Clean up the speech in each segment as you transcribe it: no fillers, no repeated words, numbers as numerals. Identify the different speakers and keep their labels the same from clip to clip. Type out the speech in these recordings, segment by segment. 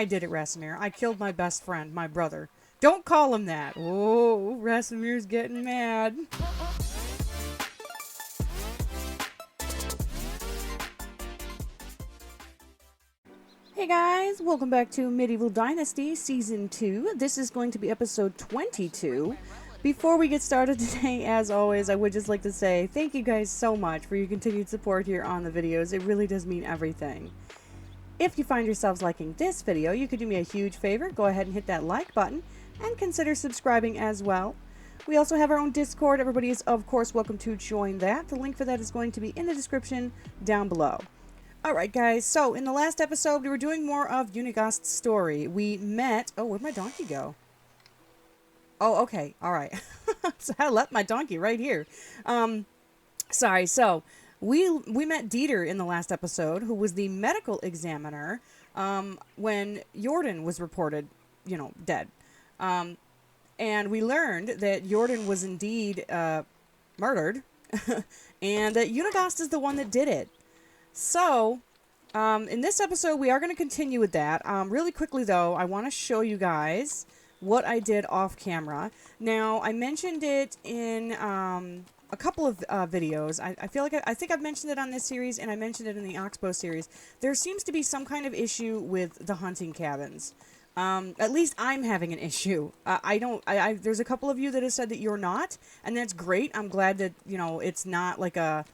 Speaker 1: I did it, Rasimir. I killed my best friend, my brother. Don't call him that. Oh, Rasimir's getting mad. Hey guys, welcome back to Medieval Dynasty Season 2. This is going to be episode 22. Before we get started today, as always, I would just like to say thank you guys so much for your continued support here on the videos. It really does mean everything. If you find yourselves liking this video, you could do me a huge favor. Go ahead and hit that like button and consider subscribing as well. We also have our own Discord. Everybody is, of course, welcome to join that. The link for that is going to be in the description down below. Alright guys, so in the last episode we were doing more of Uniegost's story. We met... Oh, where'd my donkey go? Oh, okay, alright. So I left my donkey right here. Sorry, so we met Dieter in the last episode, who was the medical examiner when Jordan was reported, you know, dead. And we learned that Jordan was indeed murdered, and that Uniegost is the one that did it. So, in this episode, we are going to continue with that. Really quickly, though, I want to show you guys what I did off camera. Now, I mentioned it in a couple of videos. I feel like I think I've mentioned it on this series, and I mentioned it in the Oxbow series. There seems to be some kind of issue with the hunting cabins. At least I'm having an issue. There's a couple of you that have said that you're not, and that's great. I'm glad that, you know, it's not like a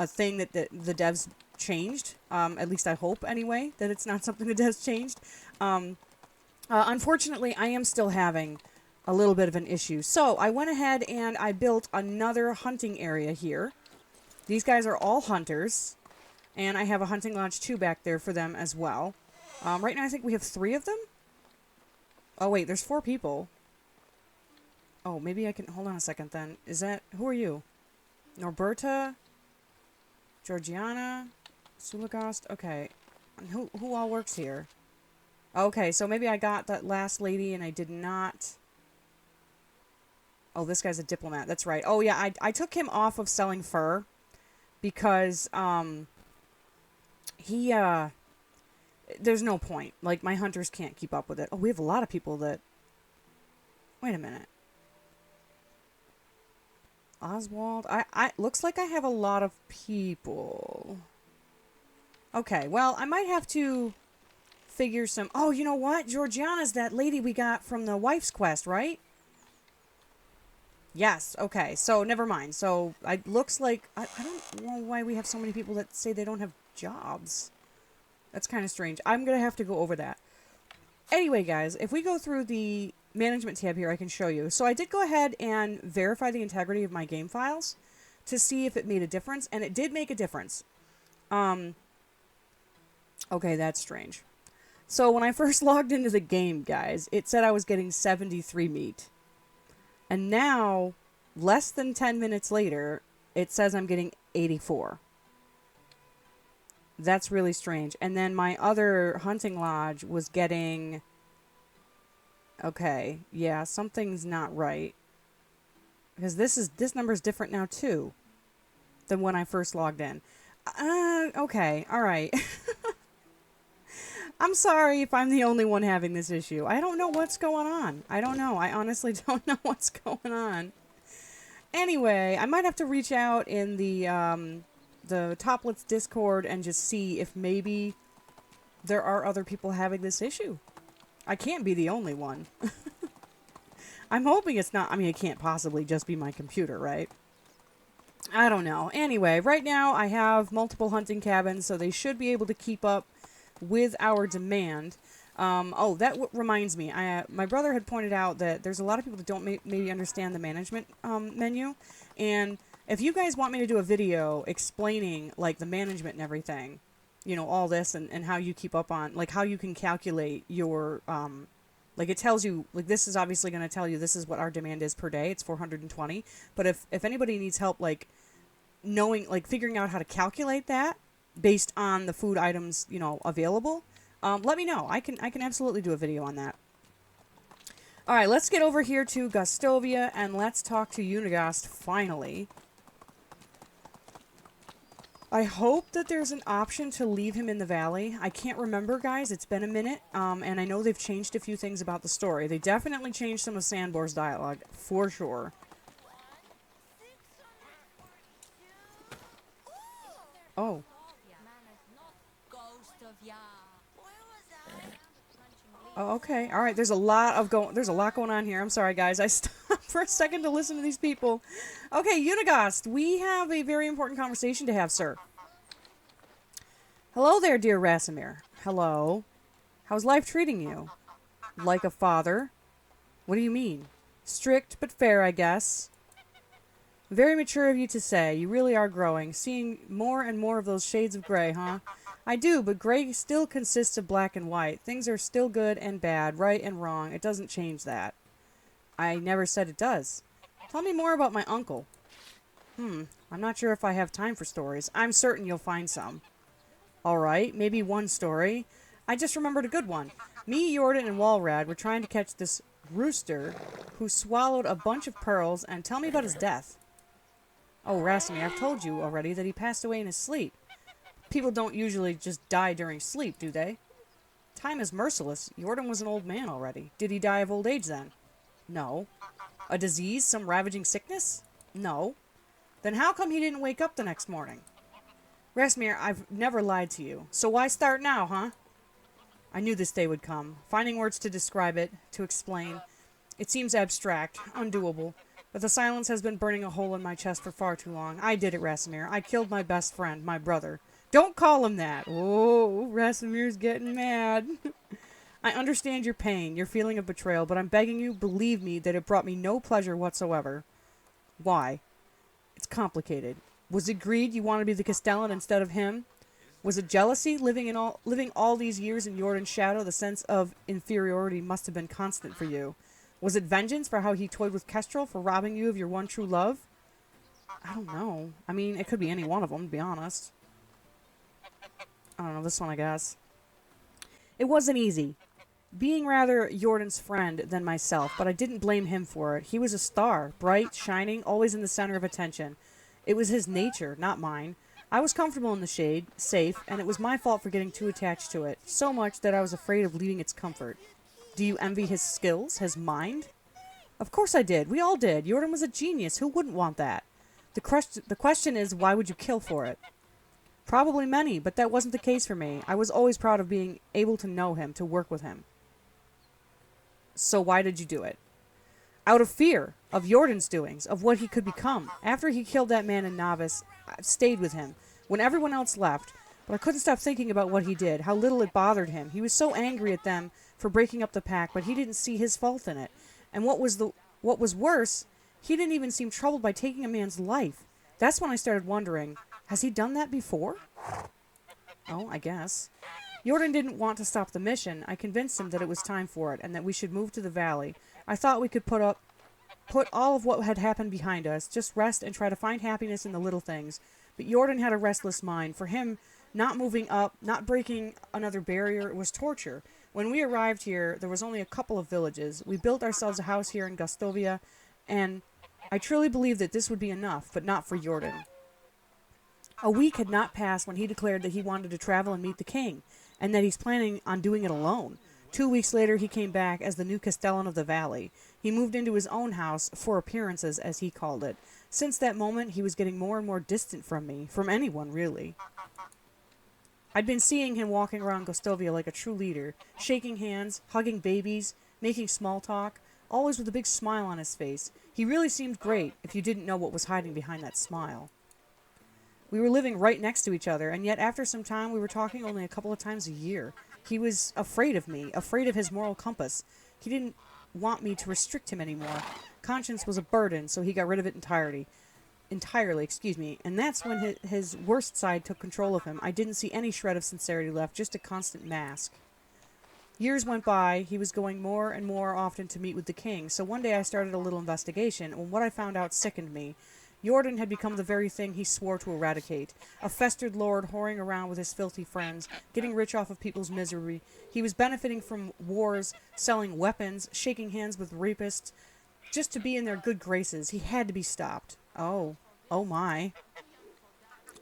Speaker 1: thing that the devs changed. At least I hope, anyway, that it's not something the devs changed. Unfortunately, I am still having a little bit of an issue. So, I went ahead and I built another hunting area here. These guys are all hunters, and I have a hunting lodge 2 back there for them as well. Right now, I think we have 3 of them. Oh, wait, there's 4 people. Oh, maybe I can... Hold on a second, then. Is that... Who are you? Norberta? Georgiana? Uniegost? Okay. And who all works here? Okay, so maybe I got that last lady and I did not... Oh, this guy's a diplomat. That's right. Oh, yeah, I took him off of selling fur because, there's no point. Like, my hunters can't keep up with it. Oh, we have a lot of people that... Wait a minute. Oswald? Looks like I have a lot of people. Okay, well, I might have to figure some... Oh, you know what? Georgiana's that lady we got from the wife's quest, right? Yes, okay, so never mind. So, it looks like... I don't know why we have so many people that say they don't have jobs. That's kind of strange. I'm going to have to go over that. Anyway, guys, if we go through the management tab here, I can show you. So I did go ahead and verify the integrity of my game files to see if it made a difference, and it did make a difference. Okay, that's strange. So when I first logged into the game, guys, it said I was getting 73 meat. And now, less than 10 minutes later, it says I'm getting 84. That's really strange. And then my other hunting lodge was getting... Okay, yeah, something's not right. Because this number's different now, too, than when I first logged in. Okay, alright. I'm sorry if I'm the only one having this issue. I don't know what's going on. I don't know. I honestly don't know what's going on. Anyway, I might have to reach out in the Toplets Discord and just see if maybe there are other people having this issue. I can't be the only one. I'm hoping it's not... I mean, it can't possibly just be my computer, right? I don't know. Anyway, right now I have multiple hunting cabins, so they should be able to keep up with our demand. Oh, that reminds me. My brother had pointed out that there's a lot of people that don't maybe understand the management menu. And if you guys want me to do a video explaining, like, the management and everything, you know, all this and how you keep up on, like, how you can calculate your, like, it tells you, like, this is obviously going to tell you this is what our demand is per day. It's 420. But if anybody needs help, like, knowing, like, figuring out how to calculate that based on the food items, you know, available, let me know. I can absolutely do a video on that. All right, let's get over here to Gustovia and let's talk to Uniegost finally. I hope that there's an option to leave him in the valley. I can't remember, guys. It's been a minute, and I know they've changed a few things about the story. They definitely changed some of Sandbor's dialogue, for sure. Oh. Oh, okay. All right. There's a lot going on here. I'm sorry, guys. I stopped for a second to listen to these people. Okay, Uniegost, we have a very important conversation to have, sir. Hello there, dear Rasimir. Hello. How's life treating you? Like a father? What do you mean? Strict but fair, I guess. Very mature of you to say. You really are growing, seeing more and more of those shades of gray, huh? I do, but gray still consists of black and white. Things are still good and bad, right and wrong. It doesn't change that. I never said it does. Tell me more about my uncle. I'm not sure if I have time for stories. I'm certain you'll find some. All right, maybe one story. I just remembered a good one. Me, Jordan, and Walrad were trying to catch this rooster who swallowed a bunch of pearls, and tell me about his death. Oh, Rasimir, I've told you already that he passed away in his sleep. People don't usually just die during sleep, do they? Time is merciless. Jordan was an old man already. Did he die of old age then? No. A disease? Some ravaging sickness? No. Then how come he didn't wake up the next morning? Rasimir, I've never lied to you. So why start now, huh? I knew this day would come. Finding words to describe it, to explain. It seems abstract, undoable. But the silence has been burning a hole in my chest for far too long. I did it, Rasimir. I killed my best friend, my brother. Don't call him that. Oh, Rasimir's getting mad. I understand your pain, your feeling of betrayal, but I'm begging you, believe me, that it brought me no pleasure whatsoever. Why? It's complicated. Was it greed you wanted to be the Castellan instead of him? Was it jealousy, living all these years in Jordan's shadow? The sense of inferiority must have been constant for you. Was it vengeance for how he toyed with Kestrel, for robbing you of your one true love? I don't know. I mean, it could be any one of them, to be honest. I don't know, this one, I guess. It wasn't easy. Being rather Jordan's friend than myself, but I didn't blame him for it. He was a star, bright, shining, always in the center of attention. It was his nature, not mine. I was comfortable in the shade, safe, and it was my fault for getting too attached to it, so much that I was afraid of leaving its comfort. Do you envy his skills, his mind? Of course I did. We all did. Jordan was a genius. Who wouldn't want that? The question is, why would you kill for it? Probably many, but that wasn't the case for me. I was always proud of being able to know him, to work with him. So why did you do it? Out of fear of Jordan's doings, of what he could become. After he killed that man in Novice, I stayed with him, when everyone else left, but I couldn't stop thinking about what he did, how little it bothered him. He was so angry at them for breaking up the pack, but he didn't see his fault in it. And what was worse, he didn't even seem troubled by taking a man's life. That's when I started wondering, has he done that before? Oh, I guess. Jordan didn't want to stop the mission. I convinced him that it was time for it, and that we should move to the valley. I thought we could put all of what had happened behind us, just rest and try to find happiness in the little things. But Jordan had a restless mind. For him, not moving up, not breaking another barrier, was torture. When we arrived here, there was only a couple of villages. We built ourselves a house here in Gostovia, and I truly believed that this would be enough, but not for Jordan. A week had not passed when he declared that he wanted to travel and meet the king, and that he's planning on doing it alone. 2 weeks later, he came back as the new Castellan of the Valley. He moved into his own house, for appearances, as he called it. Since that moment, he was getting more and more distant from me, from anyone, really. I'd been seeing him walking around Gostovia like a true leader, shaking hands, hugging babies, making small talk, always with a big smile on his face. He really seemed great, if you didn't know what was hiding behind that smile. We were living right next to each other, and yet after some time we were talking only a couple of times a year. He was afraid of me, afraid of his moral compass. He didn't want me to restrict him anymore. Conscience was a burden, so he got rid of it entirely, and that's when his worst side took control of him. I didn't see any shred of sincerity left, just a constant mask. Years went by. He was going more and more often to meet with the king, so one day I started a little investigation, and what I found out sickened me. Jordan had become the very thing he swore to eradicate. A festered lord whoring around with his filthy friends, getting rich off of people's misery. He was benefiting from wars, selling weapons, shaking hands with rapists, just to be in their good graces. He had to be stopped. Oh my.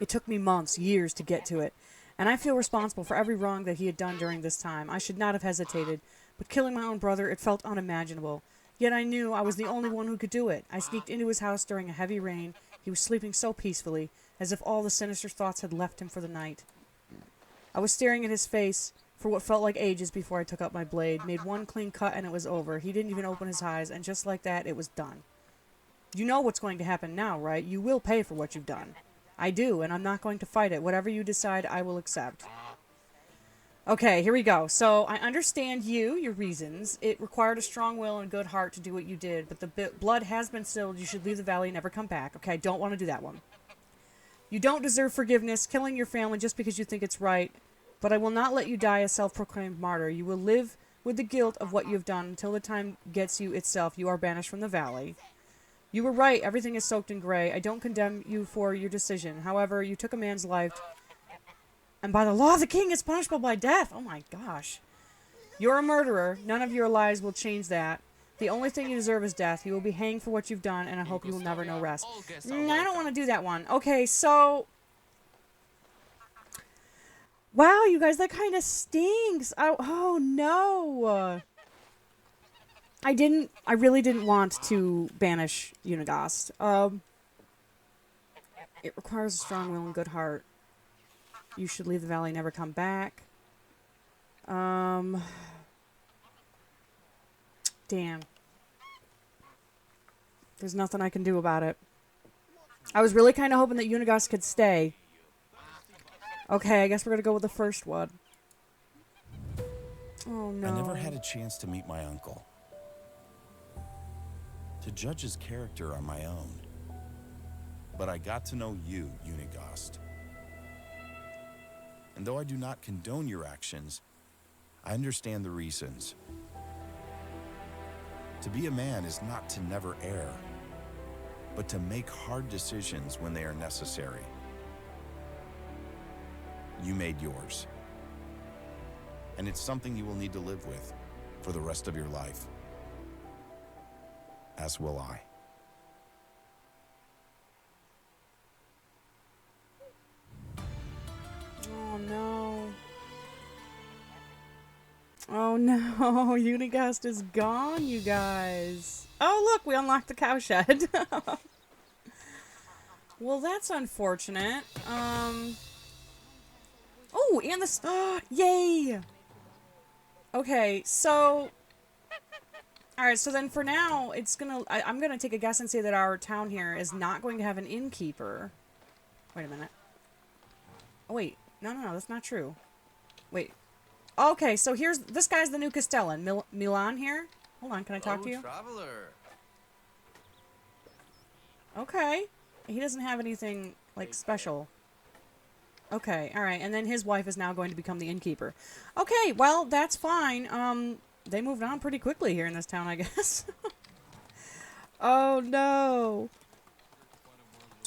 Speaker 1: It took me months, years to get to it, and I feel responsible for every wrong that he had done during this time. I should not have hesitated, but killing my own brother, it felt unimaginable. Yet I knew I was the only one who could do it. I sneaked into his house during a heavy rain. He was sleeping so peacefully, as if all the sinister thoughts had left him for the night. I was staring at his face for what felt like ages before I took up my blade, made one clean cut, and it was over. He didn't even open his eyes, and just like that, it was done. You know what's going to happen now, right? You will pay for what you've done. I do, and I'm not going to fight it. Whatever you decide, I will accept. Okay, here we go. So, I understand your reasons. It required a strong will and a good heart to do what you did, but the blood has been spilled. You should leave the valley and never come back. Okay, I don't want to do that one. You don't deserve forgiveness, killing your family just because you think it's right, but I will not let you die a self-proclaimed martyr. You will live with the guilt of what you have done until the time gets you itself. You are banished from the valley. You were right. Everything is soaked in gray. I don't condemn you for your decision. However, you took a man's life, and by the law of the king, it's punishable by death. Oh my gosh. You're a murderer. None of your lies will change that. The only thing you deserve is death. You will be hanged for what you've done, and I hope you will never know rest. I don't want to do that one. Okay, so... Wow, you guys, that kind of stinks. Oh no. I really didn't want to banish Uniegost. It requires a strong will and good heart. You should leave the valley, never come back. Damn. There's nothing I can do about it. I was really kind of hoping that Uniegost could stay. Okay, I guess we're gonna go with the first one. Oh no.
Speaker 2: I never had a chance to meet my uncle. To judge his character on my own. But I got to know you, Uniegost. And though I do not condone your actions, I understand the reasons. To be a man is not to never err, but to make hard decisions when they are necessary. You made yours. And it's something you will need to live with for the rest of your life. As will I.
Speaker 1: Oh no. Oh no, Uniegost is gone, you guys. Oh look, we unlocked the cowshed. Well, that's unfortunate. Oh, and the... yay! Okay, so... Alright, so then for now, it's gonna... I'm gonna take a guess and say that our town here is not going to have an innkeeper. Wait a minute. Oh, wait. No, that's not true. Wait. Okay, so here's... This guy's the new Castellan. Milan here? Hold on, can I talk to you?
Speaker 3: Traveler.
Speaker 1: Okay. He doesn't have anything, like, special. Okay, alright, and then his wife is now going to become the innkeeper. Okay, well, that's fine. They moved on pretty quickly here in this town, I guess. Oh, no.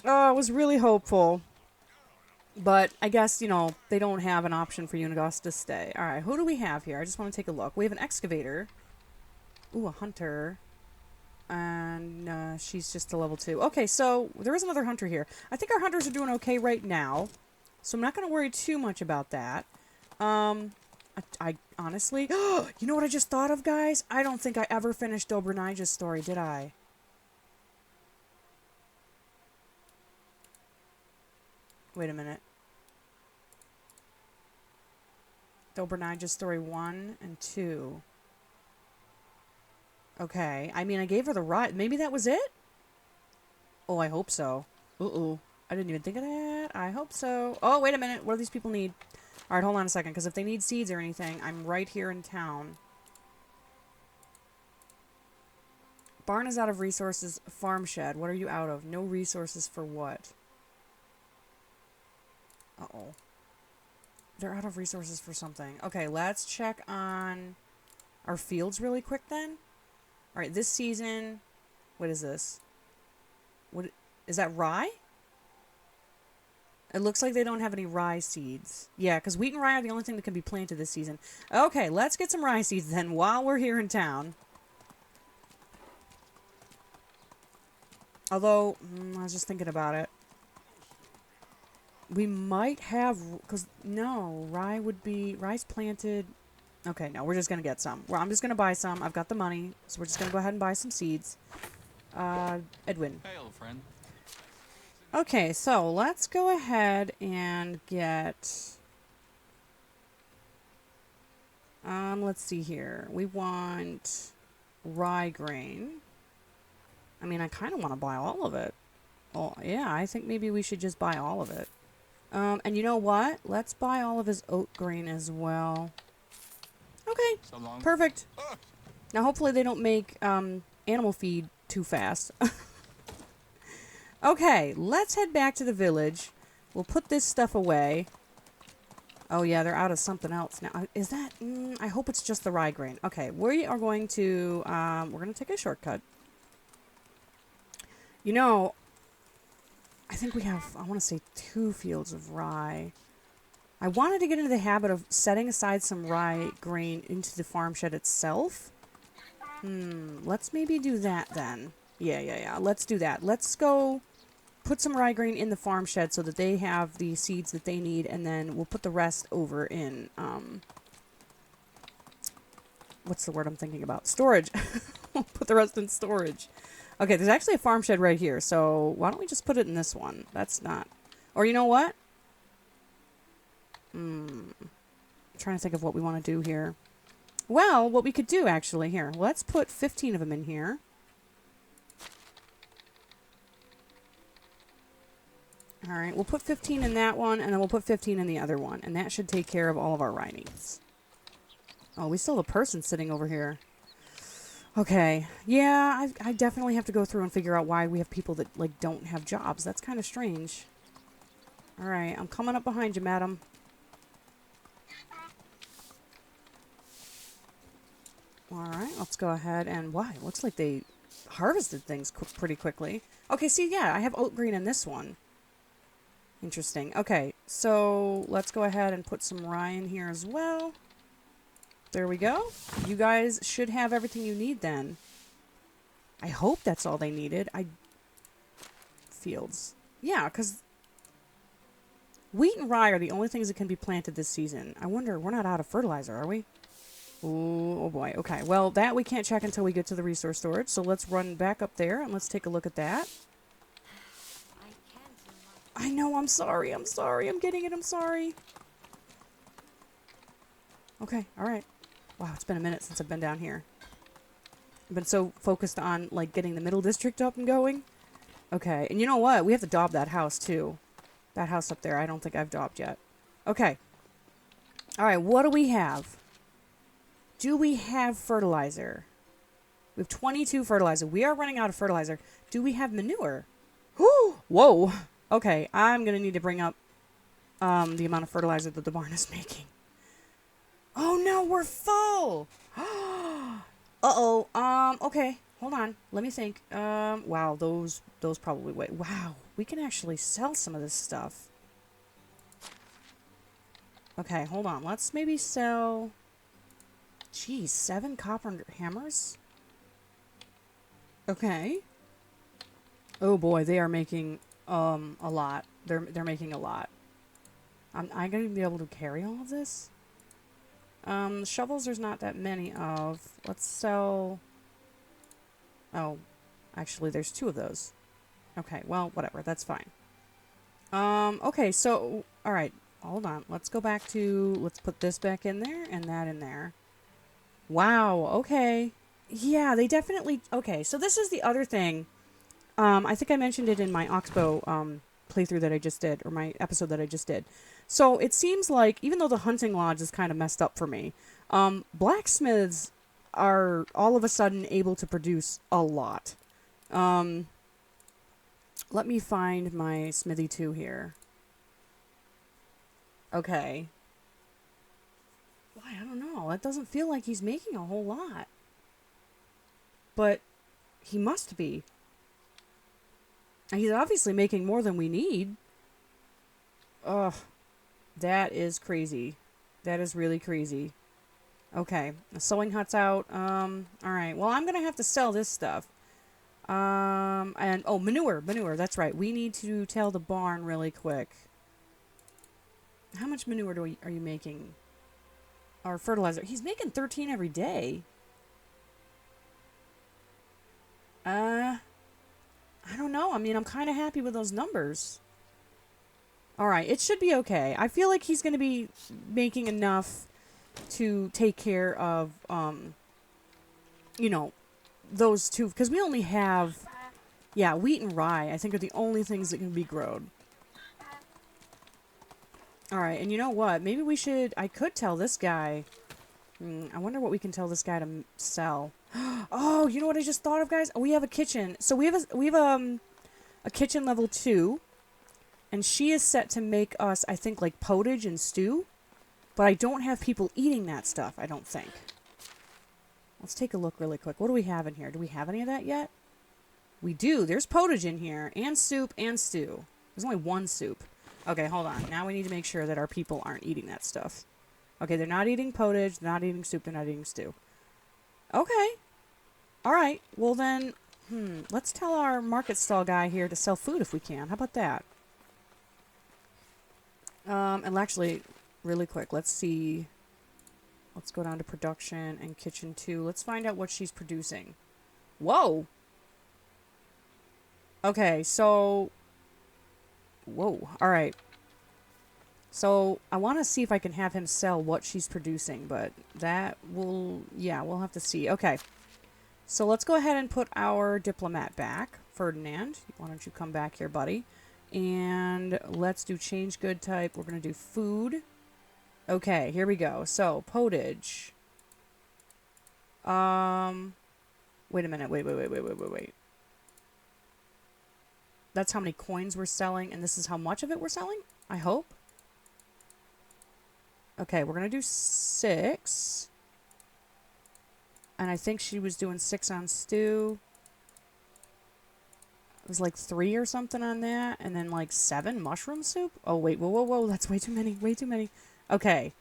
Speaker 1: Oh, I was really hopeful. But I guess, you know, they don't have an option for Uniegost to stay. Alright, who do we have here? I just want to take a look. We have an excavator. Ooh, a hunter. And she's just a level 2. Okay, so there is another hunter here. I think our hunters are doing okay right now. So I'm not going to worry too much about that. I honestly... You know what I just thought of, guys? I don't think I ever finished Dobernijah's story, did I? Wait a minute. Dobernijah's story 1 and 2. Okay. I mean, I gave her the ride. Maybe that was it? Oh, I hope so. Uh-oh. I didn't even think of that. I hope so. Oh, wait a minute. What do these people need? Alright, hold on a second. Because if they need seeds or anything, I'm right here in town. Barn is out of resources. Farm shed. What are you out of? No resources for what? Uh-oh. They're out of resources for something. Okay, let's check on our fields really quick then. Alright, this season... What is this? What is that rye? It looks like they don't have any rye seeds. Yeah, because wheat and rye are the only thing that can be planted this season. Okay, let's get some rye seeds then while we're here in town. Although, I was just thinking about it. We might have, because no, rye's planted. Okay, no, we're just going to get some. Well, I'm just going to buy some. I've got the money, so we're just going to go ahead and buy some seeds. Edwin.
Speaker 3: Hey, old friend.
Speaker 1: Okay, so let's go ahead and get... let's see here. We want rye grain. I mean, I kind of want to buy all of it. Well, yeah, I think maybe we should just buy all of it. And you know what? Let's buy all of his oat grain as well. Okay,
Speaker 3: So long.
Speaker 1: perfect. Now, hopefully they don't make animal feed too fast. Okay, let's head back to the village. We'll put this stuff away. Oh, yeah, they're out of something else now. Is that... I hope it's just the rye grain. Okay, we are going to... we're going to take a shortcut. You know, I think we have, I want to say 2 fields of rye. I wanted to get into the habit of setting aside some rye grain into the farm shed itself. Let's maybe do that then. Yeah. Let's do that. Let's go put some rye grain in the farm shed so that they have the seeds that they need, and then we'll put the rest over in, what's the word I'm thinking about? Storage. We'll put the rest in storage. Okay, there's actually a farm shed right here, so why don't we just put it in this one? That's not... Or you know what? I'm trying to think of what we want to do here. Well, what we could do, actually, here. Let's put 15 of them in here. Alright, we'll put 15 in that one, and then we'll put 15 in the other one. And that should take care of all of our rye needs. Oh, we still have a person sitting over here. Okay, yeah, I definitely have to go through and figure out why we have people that, like, don't have jobs. That's kind of strange. Alright, I'm coming up behind you, madam. Alright, let's go ahead and... Why? Looks like they harvested things pretty quickly. Okay, see, yeah, I have oat green in this one. Interesting. Okay, so let's go ahead and put some rye in here as well. There we go. You guys should have everything you need then. I hope that's all they needed. Fields. Yeah, because wheat and rye are the only things that can be planted this season. I wonder, we're not out of fertilizer, are we? Ooh, oh boy. Okay, well, that we can't check until we get to the resource storage. So let's run back up there and let's take a look at that. I know, I'm sorry. I'm getting it, I'm sorry. Okay, alright. Wow, it's been a minute since I've been down here. I've been so focused on, like, getting the middle district up and going. Okay, and you know what? We have to daub that house, too. That house up there, I don't think I've daubed yet. Okay. Alright, what do we have? Do we have fertilizer? We have 22 fertilizer. We are running out of fertilizer. Do we have manure? Whoa! Okay, I'm gonna need to bring up the amount of fertilizer that the barn is making. Oh no, we're full! Uh-oh. Okay. Hold on. Let me think. Wow, those probably wait. Wow, we can actually sell some of this stuff. Okay, hold on. Let's maybe sell... Geez, 7 copper hammers? Okay. Oh boy, they are making, a lot. They're making a lot. I'm gonna be able to carry all of this? Shovels there's not that many of. Let's sell... Oh, actually there's 2 of those. Okay, well, whatever, that's fine. Okay, so, alright, hold on. Let's go back to, let's put this back in there and that in there. Wow, okay. Yeah, they definitely, okay, so this is the other thing. I think I mentioned it in my Oxbow, playthrough that I just did, or my episode that I just did. So it seems like, even though the hunting lodge is kind of messed up for me, blacksmiths are all of a sudden able to produce a lot. Let me find my smithy 2 here. Okay. Why, I don't know. It doesn't feel like he's making a whole lot. But he must be. And he's obviously making more than we need. Ugh. That is crazy. That is really crazy. Okay. The sewing hut's out. Alright. Well, I'm going to have to sell this stuff. And, oh, manure. That's right. We need to tell the barn really quick. How much manure are you making? Or fertilizer? He's making 13 every day. I don't know. I mean, I'm kind of happy with those numbers. Alright, it should be okay. I feel like he's going to be making enough to take care of, you know, those two. Because we only have, yeah, wheat and rye, I think, are the only things that can be grown. Alright, and you know what? Maybe we should, I could tell this guy. I wonder what we can tell this guy to sell. Oh, you know what I just thought of, guys? We have a kitchen. So we have a kitchen level 2. And she is set to make us, I think, like potage and stew. But I don't have people eating that stuff, I don't think. Let's take a look really quick. What do we have in here? Do we have any of that yet? We do. There's potage in here. And soup and stew. There's only one soup. Okay, hold on. Now we need to make sure that our people aren't eating that stuff. Okay, they're not eating potage. They're not eating soup. They're not eating stew. Okay. Alright. Well then, let's tell our market stall guy here to sell food if we can. How about that? And actually, really quick, let's see. Let's go down to production and kitchen 2. Let's find out what she's producing. Whoa! Okay, so... Whoa, alright. So, I want to see if I can have him sell what she's producing, but that will... Yeah, we'll have to see. Okay. So, let's go ahead and put our diplomat back. Ferdinand, why don't you come back here, buddy? And let's do change good type. We're going to do food. Okay, here we go. So, potage. Wait a minute. Wait. That's how many coins we're selling, and this is how much of it we're selling? I hope. Okay, we're going to do 6. And I think she was doing 6 on stew. It was like 3 or something on that. And then like 7 mushroom soup. Oh, wait. Whoa. That's way too many. Way too many. Okay.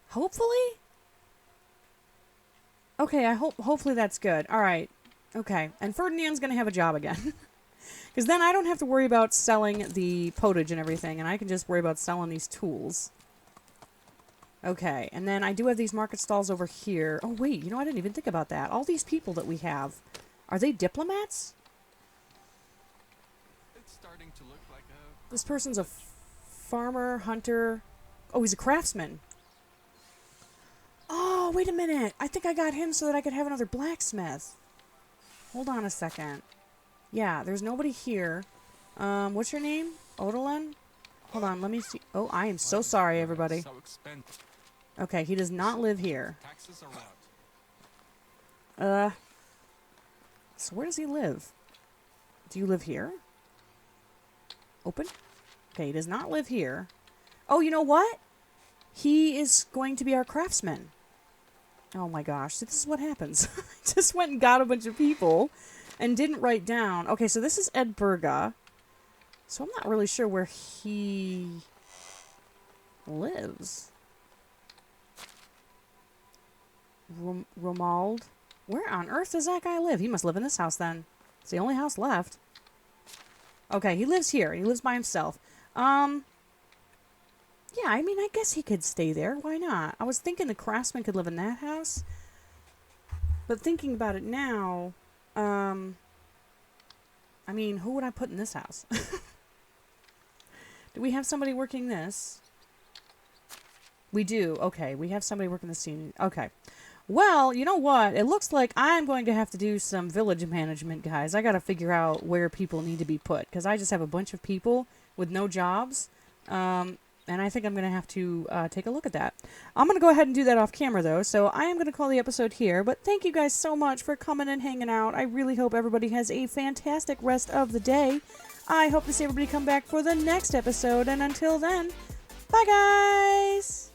Speaker 1: Hopefully? Okay, hopefully that's good. Alright. Okay. And Ferdinand's going to have a job again. Because then I don't have to worry about selling the potage and everything. And I can just worry about selling these tools. Okay. And then I do have these market stalls over here. Oh, wait. You know, I didn't even think about that. All these people that we have. Are they diplomats?
Speaker 2: To look like
Speaker 1: This person's a farmer, hunter. Oh, he's a craftsman. Oh, wait a minute. I think I got him so that I could have another blacksmith. Hold on a second. Yeah, there's nobody here. What's your name? Odalin? Hold on, let me see. Oh, I am so sorry, everybody. Okay, he does not live here. So where does he live? Do you live here? Open? Okay, he does not live here. Oh, you know what? He is going to be our craftsman. Oh my gosh, this is what happens. I just went and got a bunch of people and didn't write down. Okay, so this is Edburga. So I'm not really sure where he lives. Romald. Where on earth does that guy live? He must live in this house then. It's the only house left. Okay, he lives here. He lives by himself. Yeah, I mean, I guess he could stay there. Why not? I was thinking the craftsman could live in that house. But thinking about it now, I mean, who would I put in this house? Do we have somebody working this? We do. Okay, we have somebody working the scene. Okay. Well, you know what? It looks like I'm going to have to do some village management, guys. I got to figure out where people need to be put, because I just have a bunch of people with no jobs. And I think I'm going to have to take a look at that. I'm going to go ahead and do that off camera, though, so I am going to call the episode here. But thank you guys so much for coming and hanging out. I really hope everybody has a fantastic rest of the day. I hope to see everybody come back for the next episode, and until then, bye, guys!